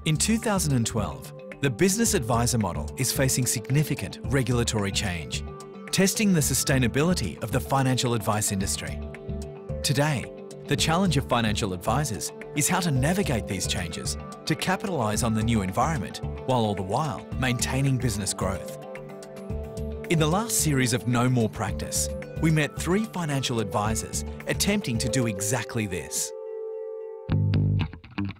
In 2012, the business advisor model is facing significant regulatory change, testing the sustainability of the financial advice industry. Today, the challenge of financial advisors is how to navigate these changes to capitalise on the new environment while all the while maintaining business growth. In the last series of No More Practice, we met 3 financial advisors attempting to do exactly this.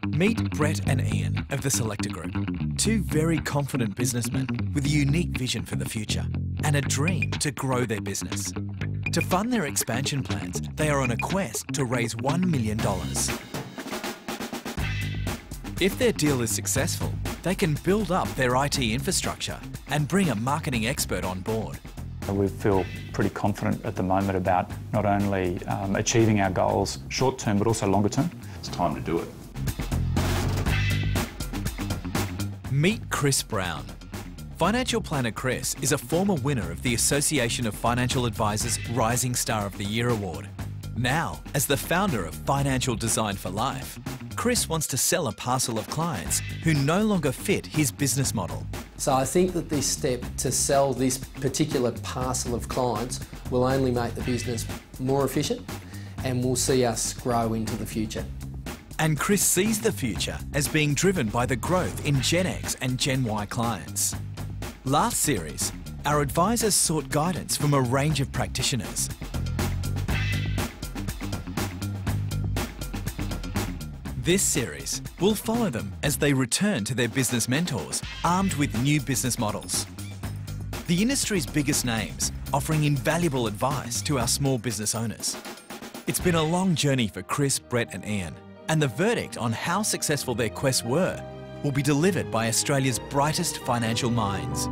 Meet Brett and Ian of the Selector Group, 2 very confident businessmen with a unique vision for the future and a dream to grow their business. To fund their expansion plans, they are on a quest to raise $1 million. If their deal is successful, they can build up their IT infrastructure and bring a marketing expert on board. We feel pretty confident at the moment about not only achieving our goals short term but also longer term. It's time to do it. Meet Chris Browne. Financial planner Chris is a former winner of the Association of Financial Advisors Rising Star of the Year award. Now, as the founder of Financial Design for Life, Chris wants to sell a parcel of clients who no longer fit his business model. So I think that this step to sell this particular parcel of clients will only make the business more efficient and will see us grow into the future. And Chris sees the future as being driven by the growth in Gen X and Gen Y clients. Last series, our advisors sought guidance from a range of practitioners. This series will follow them as they return to their business mentors, armed with new business models. The industry's biggest names offering invaluable advice to our small business owners. It's been a long journey for Chris, Brett and Ian, and the verdict on how successful their quests were will be delivered by Australia's brightest financial minds.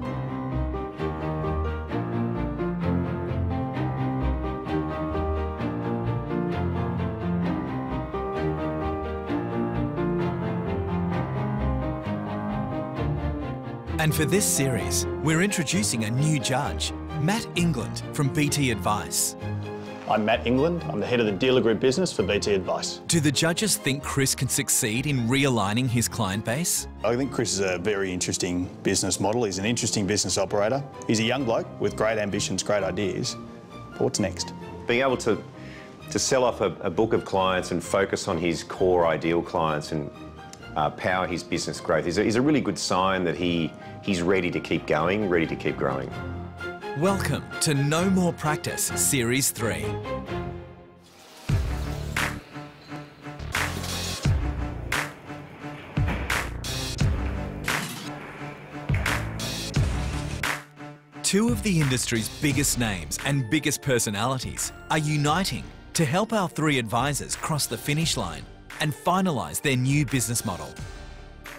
And for this series, we're introducing a new judge, Matt England from BT Advice. I'm Matt England. I'm the head of the dealer group business for BT Advice. Do the judges think Chris can succeed in realigning his client base? I think Chris is a very interesting business model. He's an interesting business operator. He's a young bloke with great ambitions, great ideas. But what's next? Being able to sell off a book of clients and focus on his core ideal clients and power his business growth is a really good sign that he's ready to keep going, ready to keep growing. Welcome to No More Practice Series 3. Two of the industry's biggest names and biggest personalities are uniting to help our 3 advisors cross the finish line and finalise their new business model.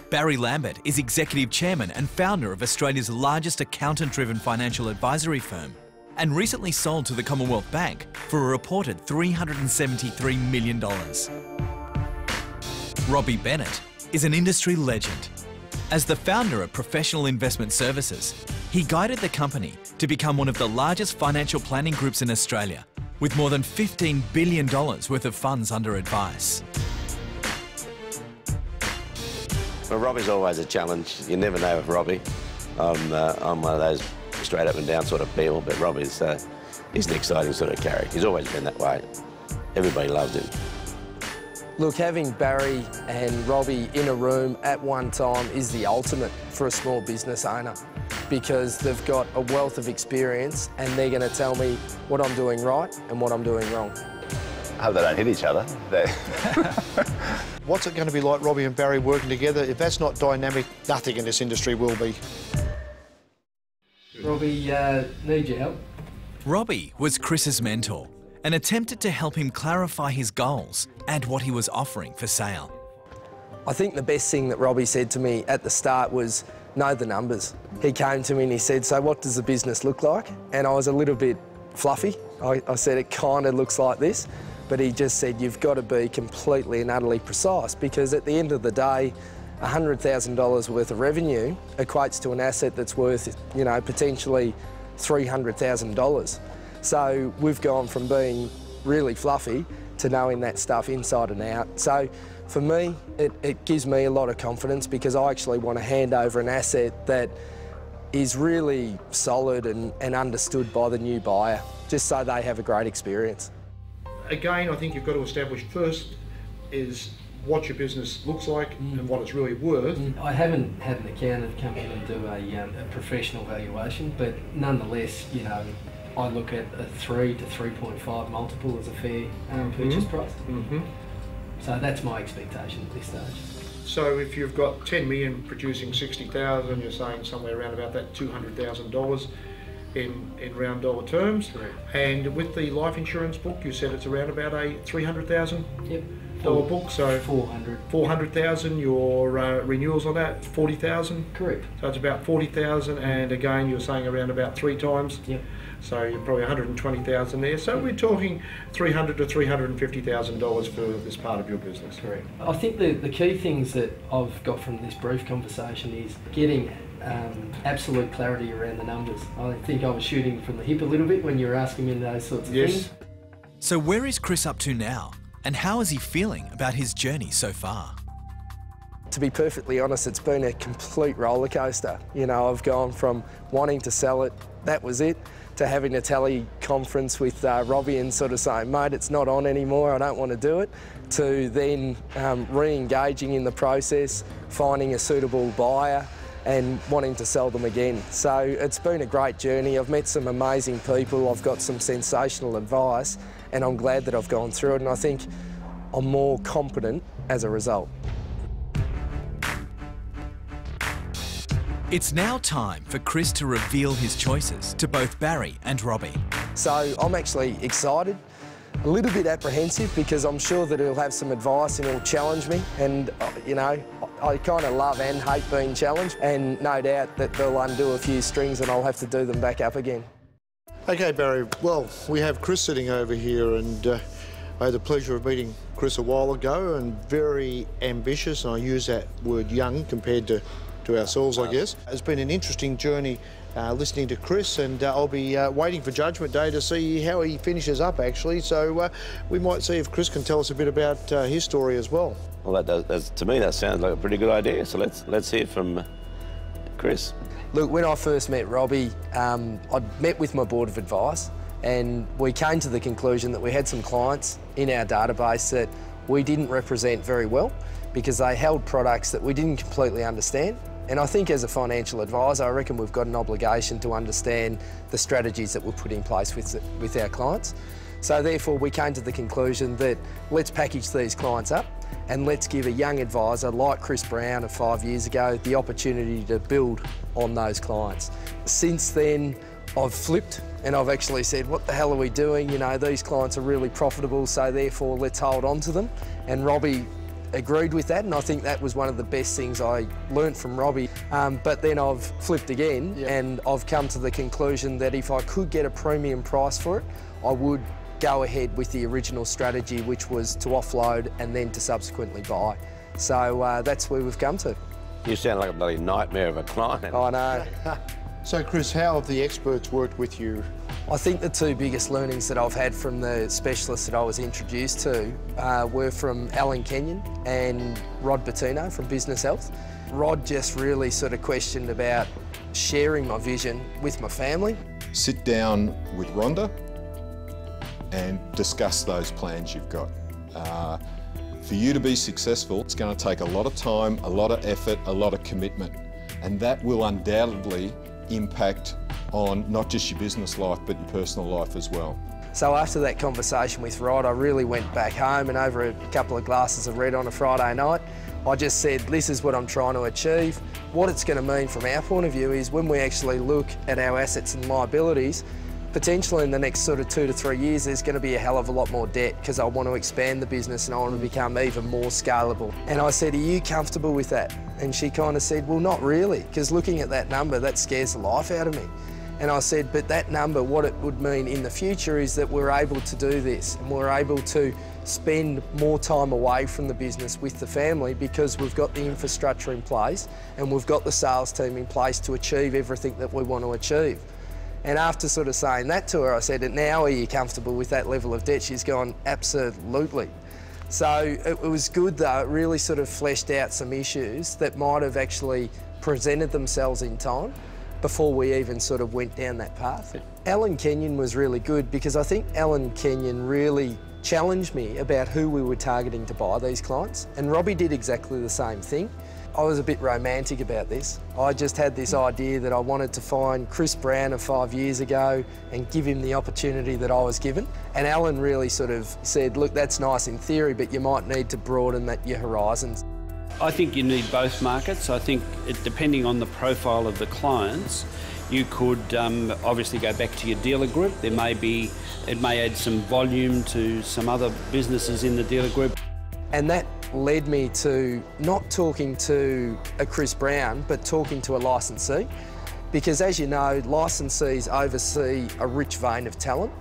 Barry Lambert is Executive Chairman and founder of Australia's largest accountant-driven financial advisory firm and recently sold to the Commonwealth Bank for a reported $373 million. Robbie Bennett is an industry legend. As the founder of Professional Investment Services, he guided the company to become one of the largest financial planning groups in Australia, with more than $15 billion worth of funds under advice. Well, Robbie's always a challenge. You never know with Robbie. I'm one of those straight up and down sort of people, but Robbie's he's an exciting sort of character. He's always been that way. Everybody loves him. Look, having Barry and Robbie in a room at one time is the ultimate for a small business owner because they've got a wealth of experience and they're going to tell me what I'm doing right and what I'm doing wrong. I hope they don't hit each other. What's it going to be like, Robbie and Barry working together? If that's not dynamic, nothing in this industry will be. Robbie, need your help? Robbie was Chris's mentor and attempted to help him clarify his goals and what he was offering for sale. I think the best thing that Robbie said to me at the start was, know the numbers. He came to me and he said, so what does the business look like? And I was a little bit fluffy. I said, it kind of looks like this. But he just said, you've got to be completely and utterly precise because at the end of the day, $100,000 worth of revenue equates to an asset that's worth, you know, potentially $300,000. So we've gone from being really fluffy to knowing that stuff inside and out. So for me, it gives me a lot of confidence because I actually want to hand over an asset that is really solid and understood by the new buyer, just so they have a great experience. Again, I think you've got to establish first is what your business looks like and what it's really worth. I haven't had an accountant come in and do a professional valuation, but nonetheless, you know, I look at a 3 to 3.5 multiple as a fair purchase price. So that's my expectation at this stage. So if you've got 10 million producing 60,000, you're saying somewhere around about that $200,000 in round dollar terms. Correct. And with the life insurance book, you said it's around about a $300,000 Yep. book. So 400. 400,000. Your renewals on that 40,000. Correct. So it's about 40,000, and again you're saying around about 3 times. Yep. So you're probably 120,000 there. So we're talking $300,000 to $350,000 for this part of your business. Correct. I think the key things that I've got from this brief conversation is getting absolute clarity around the numbers. I think I was shooting from the hip a little bit when you were asking me those sorts of things. So where is Chris up to now? And how is he feeling about his journey so far? To be perfectly honest, it's been a complete roller coaster. You know, I've gone from wanting to sell it, that was it, to having a teleconference with Robbie and sort of saying, mate, it's not on anymore, I don't want to do it, to then re-engaging in the process, finding a suitable buyer and wanting to sell them again. So it's been a great journey. I've met some amazing people, I've got some sensational advice, and I'm glad that I've gone through it, and I think I'm more competent as a result. It's now time for Chris to reveal his choices to both Barry and Robbie. So I'm actually excited, a little bit apprehensive because I'm sure that he'll have some advice and he'll challenge me, and you know, I kind of love and hate being challenged, and no doubt that they'll undo a few strings and I'll have to do them back up again. Okay, Barry, well, we have Chris sitting over here, and I had the pleasure of meeting Chris a while ago, and very ambitious, and I use that word young compared to ourselves, I guess. It's been an interesting journey listening to Chris, and I'll be waiting for Judgment Day to see how he finishes up, actually. So we might see if Chris can tell us a bit about his story as well. Well, to me, that sounds like a pretty good idea. So let's hear from Chris. Look, when I first met Robbie, I'd met with my board of advice, and we came to the conclusion that we had some clients in our database that we didn't represent very well because they held products that we didn't completely understand. And I think as a financial advisor, I reckon we've got an obligation to understand the strategies that we're putting in place with our clients. So therefore we came to the conclusion that let's package these clients up and let's give a young advisor like Chris Browne of 5 years ago the opportunity to build on those clients. Since then, I've flipped and I've actually said, what the hell are we doing? You know, these clients are really profitable, so therefore let's hold on to them. And Robbie agreed with that, and I think that was one of the best things I learnt from Robbie. But then I've flipped again, and I've come to the conclusion that if I could get a premium price for it, I would go ahead with the original strategy, which was to offload and then to subsequently buy. So that's where we've come to. You sound like a bloody nightmare of a client. I know. So, Chris, how have the experts worked with you? I think the two biggest learnings that I've had from the specialists that I was introduced to were from Alan Kenyon and Rod Bettino from Business Health. Rod just really sort of questioned about sharing my vision with my family. Sit down with Rhonda and discuss those plans you've got. For you to be successful, it's going to take a lot of time, a lot of effort, a lot of commitment, and that will undoubtedly impact on not just your business life but your personal life as well. So after that conversation with Rod, I really went back home, and over a couple of glasses of red on a Friday night, I just said, this is what I'm trying to achieve. What it's going to mean from our point of view is when we actually look at our assets and liabilities, potentially in the next sort of 2 to 3 years, there's going to be a hell of a lot more debt because I want to expand the business and I want to become even more scalable. And I said, are you comfortable with that? And she kind of said, well, not really, because looking at that number, that scares the life out of me. And I said, but that number, what it would mean in the future is that we're able to do this and we're able to spend more time away from the business with the family because we've got the infrastructure in place and we've got the sales team in place to achieve everything that we want to achieve. And after sort of saying that to her, I said, now are you comfortable with that level of debt? She's gone, absolutely. So it was good though, it really sort of fleshed out some issues that might have actually presented themselves in time before we even sort of went down that path. Alan Kenyon was really good because I think Alan Kenyon really challenged me about who we were targeting to buy these clients, and Robbie did exactly the same thing. I was a bit romantic about this. I just had this idea that I wanted to find Chris Browne of 5 years ago and give him the opportunity that I was given. And Alan really sort of said, look, that's nice in theory, but you might need to broaden your horizons. I think you need both markets. I think depending on the profile of the clients, you could obviously go back to your dealer group. It may add some volume to some other businesses in the dealer group. And that led me to not talking to a Chris Browne, but talking to a licensee. Because as you know, licensees oversee a rich vein of talent.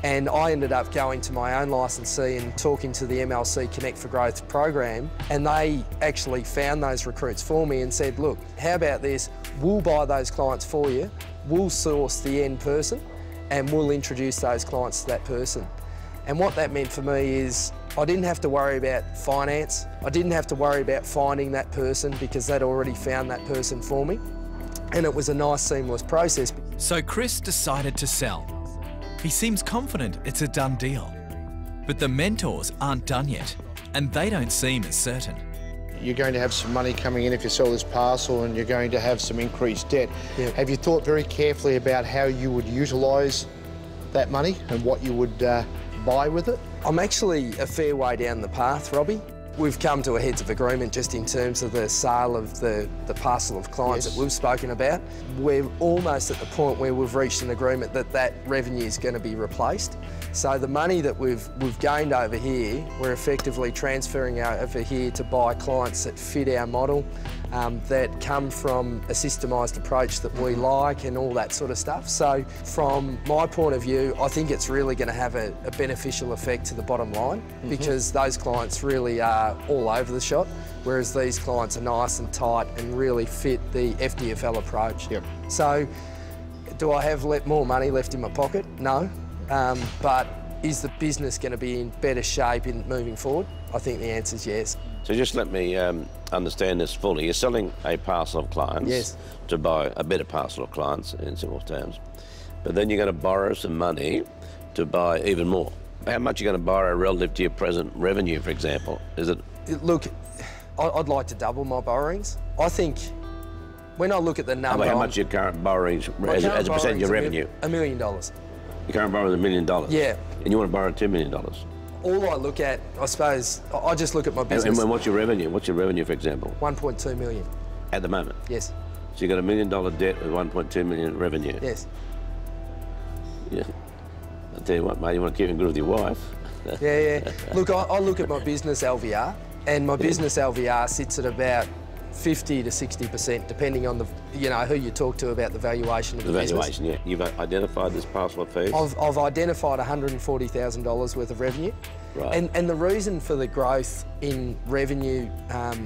And I ended up going to my own licensee and talking to the MLC Connect for Growth program, and they actually found those recruits for me and said, look, how about this? We'll buy those clients for you, we'll source the end person, and we'll introduce those clients to that person. And what that meant for me is I didn't have to worry about finance, I didn't have to worry about finding that person because they'd already found that person for me. And it was a nice, seamless process. So Chris decided to sell. He seems confident it's a done deal. But the mentors aren't done yet, and they don't seem as certain. You're going to have some money coming in if you sell this parcel, and you're going to have some increased debt. Yep. Have you thought very carefully about how you would utilise that money and what you would buy with it? I'm actually a fair way down the path, Robbie. We've come to a heads of agreement just in terms of the sale of the parcel of clients that we've spoken about. We're almost at the point where we've reached an agreement that that revenue is going to be replaced. So the money that we've gained over here, we're effectively transferring over here to buy clients that fit our model, that come from a systemised approach that we like and all that sort of stuff. So from my point of view, I think it's really going to have a beneficial effect to the bottom line because those clients really are all over the shop, whereas these clients are nice and tight and really fit the FDFL approach. Yep. So do I have more money left in my pocket? No. But is the business going to be in better shape in moving forward? I think the answer is yes. So just let me understand this fully. You're selling a parcel of clients to buy a better parcel of clients in simple terms, but then you're going to borrow some money to buy even more. How much are you going to borrow relative to your present revenue, for example? Is it? Look, I'd like to double my borrowings. I think when I look at the number... How much are your current borrowings as a percentage of your revenue? $1 million. Your current borrowing is $1 million? Yeah. And you want to borrow $2 million? All I look at, I suppose, I just look at my business. And what's your revenue? What's your revenue, for example? 1.2 million. At the moment? Yes. So you've got $1 million debt with 1.2 million revenue? Yes. Yeah. I'll tell you what, mate, you want to keep in good with your wife. Yeah. Look, I look at my business LVR, and my business LVR sits at about 50 to 60%, depending on the, who you talk to about the valuation of the business. Valuation, yeah. You've identified this parcel of fees? I've identified $140,000 worth of revenue. Right. And the reason for the growth in revenue,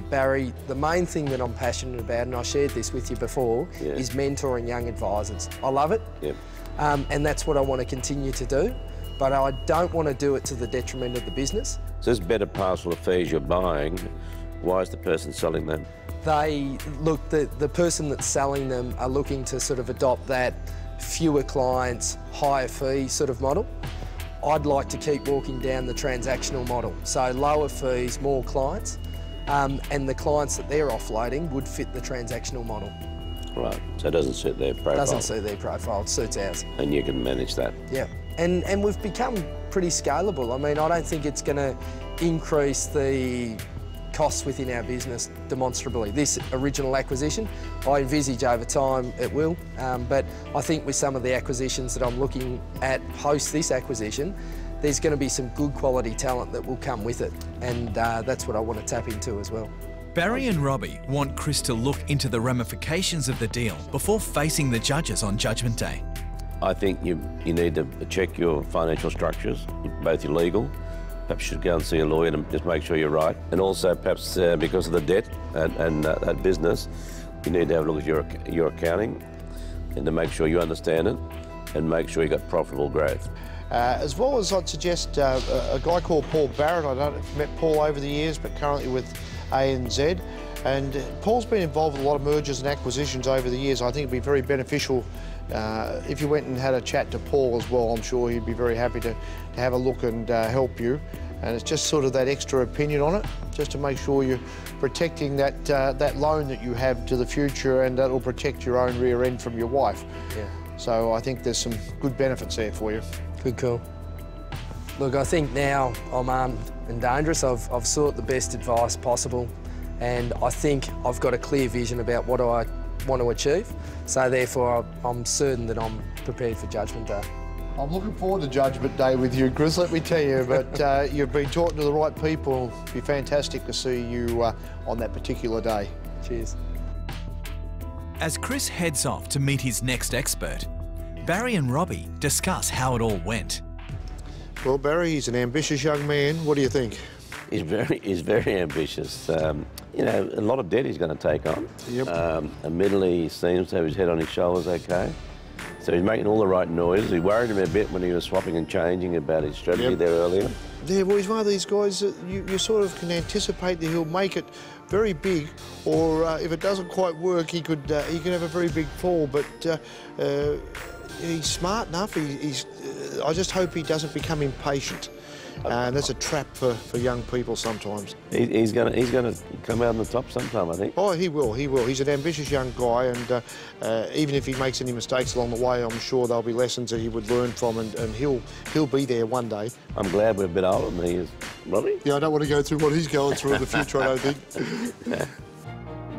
Barry, the main thing that I'm passionate about, and I shared this with you before, is mentoring young advisors. I love it. Yep. And that's what I want to continue to do, but I don't want to do it to the detriment of the business. So this better parcel of fees you're buying, why is the person selling them? Look, the person that's selling them are looking to sort of adopt that fewer clients, higher fee sort of model. I'd like to keep walking down the transactional model. So lower fees, more clients, and the clients that they're offloading would fit the transactional model. Right, so it doesn't suit their profile. Doesn't suit their profile, it suits ours. And you can manage that. Yeah, and we've become pretty scalable. I mean, I don't think it's going to increase the costs within our business demonstrably. This original acquisition, I envisage over time it will, but I think with some of the acquisitions that I'm looking at post this acquisition, there's going to be some good quality talent that will come with it, and that's what I want to tap into as well. Barry and Robbie want Chris to look into the ramifications of the deal before facing the judges on Judgment Day. I think you need to check your financial structures, both your legal. Perhaps you should go and see a lawyer and just make sure you're right. And also perhaps because of the debt and that business, you need to have a look at your accounting and to make sure you understand it and make sure you got profitable growth. As well as I'd suggest a guy called Paul Barrett. I don't know if you've met Paul over the years, but currently with ANZ. And Paul's been involved with a lot of mergers and acquisitions over the years. I think it'd be very beneficial if you went and had a chat to Paul as well. I'm sure he'd be very happy to have a look and help you. And it's just sort of that extra opinion on it, just to make sure you're protecting that loan that you have to the future, and that'll protect your own rear end from your wife. Yeah. So I think there's some good benefits there for you. Good call. Look, I think now I'm armed and dangerous. I've sought the best advice possible, and I think I've got a clear vision about what I want to achieve. So therefore, I'm certain that I'm prepared for Judgment Day. I'm looking forward to Judgment Day with you, Chris, let me tell you, but you've been talking to the right people. It'd be fantastic to see you on that particular day. Cheers. As Chris heads off to meet his next expert, Barry and Robbie discuss how it all went. Well, Barry, he's an ambitious young man. What do you think? He's very ambitious. You know, a lot of debt he's going to take on. Yep. Admittedly, he seems to have his head on his shoulders okay. So he's making all the right noises. We worried him a bit when he was swapping and changing about his strategy there earlier. Yeah, well, he's one of these guys that you sort of can anticipate that he'll make it very big, or if it doesn't quite work, he could have a very big fall. But he's smart enough. I just hope he doesn't become impatient. And that's a trap for young people sometimes. He's gonna come out on the top sometime, I think. Oh, he will. He's an ambitious young guy, and even if he makes any mistakes along the way, I'm sure there'll be lessons that he would learn from, and he'll be there one day. I'm glad we're a bit older than he is, Robbie. Yeah, I don't want to go through what he's going through in the future, I don't think.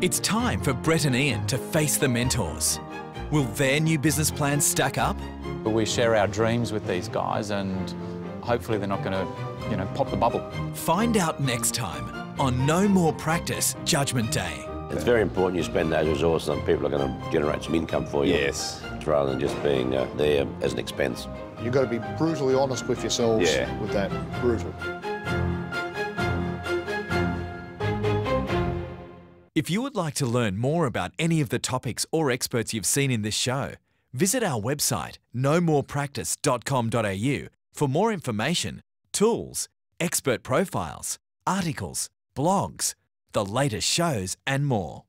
It's time for Brett and Ian to face the mentors. Will their new business plans stack up? We share our dreams with these guys, and hopefully they're not going to, you know, pop the bubble. Find out next time on No More Practice Judgment Day. It's very important you spend those resources on people who are going to generate some income for you. Yes. Rather than just being there as an expense. You've got to be brutally honest with yourselves with that. Brutal. If you would like to learn more about any of the topics or experts you've seen in this show, visit our website nomorepractice.com.au for more information, tools, expert profiles, articles, blogs, the latest shows and more.